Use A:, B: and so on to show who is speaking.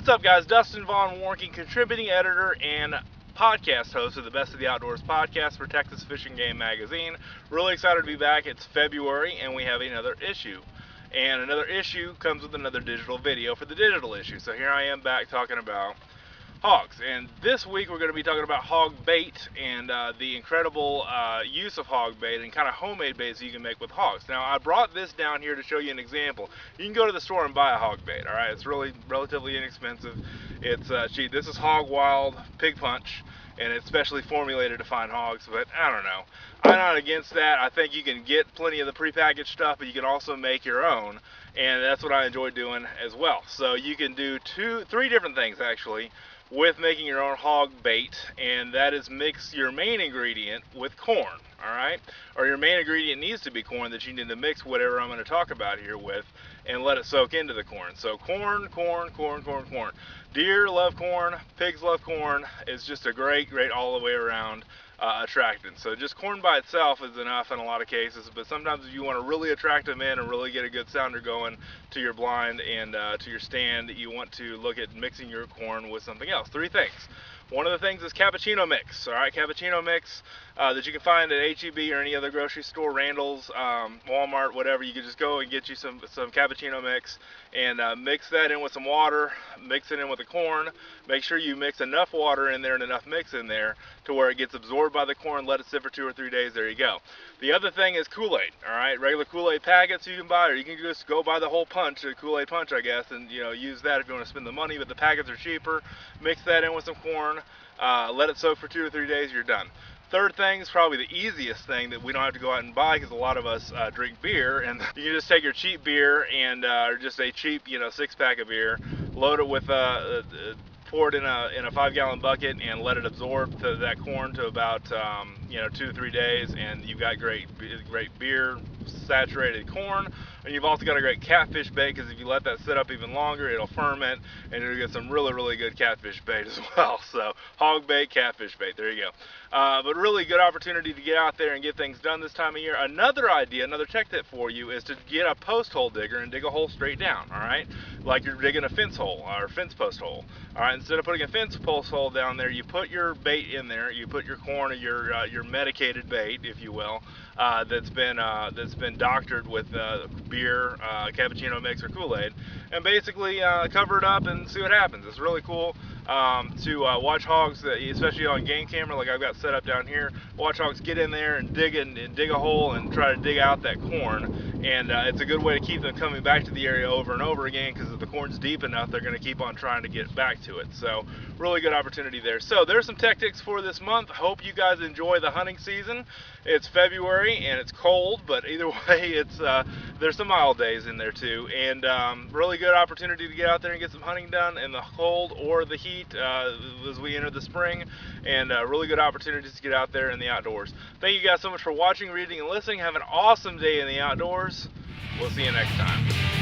A: What's up, guys? Dustin Von Warnke, contributing editor and podcast host of the Best of the Outdoors podcast for Texas Fish and Game magazine. Really excited to be back. It's February and we have another issue. And another issue comes with another digital video for the digital issue. So here I am back talking about hogs. And this week we're going to be talking about hog bait and the incredible use of hog bait and kind of homemade baits you can make with hogs. Now, I brought this down here to show you an example. You can go to the store and buy a hog bait, all right? It's really relatively inexpensive. It's cheap. This is Hog Wild Pig Punch, and it's specially formulated to find hogs, but I don't know. I'm not against that. I think you can get plenty of the prepackaged stuff, but you can also make your own, and that's what I enjoy doing as well. So you can do three different things, actually, with making your own hog bait, and that is mix your main ingredient with corn, all right? Or your main ingredient needs to be corn that you need to mix whatever I'm going to talk about here with, and let it soak into the corn. So corn. Deer love corn, pigs love corn. It's just a great all the way around attractant. So just corn by itself is enough in a lot of cases, but sometimes if you want to really attract them in and really get a good sounder going to your blind and to your stand, you want to look at mixing your corn with something else. Three things. One of the things is cappuccino mix, all right? Cappuccino mix that you can find at H-E-B or any other grocery store, Randall's, Walmart, whatever. You can just go and get you some cappuccino mix and mix that in with some water, mix it in with the corn. Make sure you mix enough water in there and enough mix in there to where it gets absorbed by the corn. Let it sit for 2 or 3 days. There you go. The other thing is KoolAid, all right? Regular KoolAid packets you can buy, or you can just go buy the whole punch, a KoolAid punch, I guess, and use that if you want to spend the money, but the packets are cheaper. Mix that in with some corn. Let it soak for 2 or 3 days, you're done. Third thing is probably the easiest thing that we don't have to go out and buy, because a lot of us drink beer, and you can just take your cheap beer and or just a cheap 6-pack of beer, load it with pour it in a 5-gallon bucket and let it absorb to that corn to about 2 to 3 days, and you've got great beer saturated corn. And you've also got a great catfish bait, because if you let that sit up even longer, it'll ferment, and you'll get some really good catfish bait as well. So hog bait, catfish bait, there you go. But really good opportunity to get out there and get things done this time of year. Another idea, another tech tip for you is to get a post hole digger and dig a hole straight down, all right? Like you're digging a fence hole or fence post hole. All right, instead of putting a fence post hole down there, you put your bait in there. You put your corn or your medicated bait, if you will, that's been doctored with beer, cappuccino mix, or KoolAid, and basically cover it up and see what happens. It's really cool to watch hogs, especially on game camera, like I've got set up down here. Watch hogs get in there and dig a hole and try to dig out that corn. And it's a good way to keep them coming back to the area over and over again, because if the corn's deep enough, they're going to keep on trying to get back to it. So really good opportunity there. So there's some tactics for this month. Hope you guys enjoy the hunting season. It's February and it's cold, but either way, there's some mild days in there too. And really good opportunity to get out there and get some hunting done in the cold or the heat as we enter the spring. And really good opportunities to get out there in the outdoors. Thank you guys so much for watching, reading, and listening. Have an awesome day in the outdoors. We'll see you next time.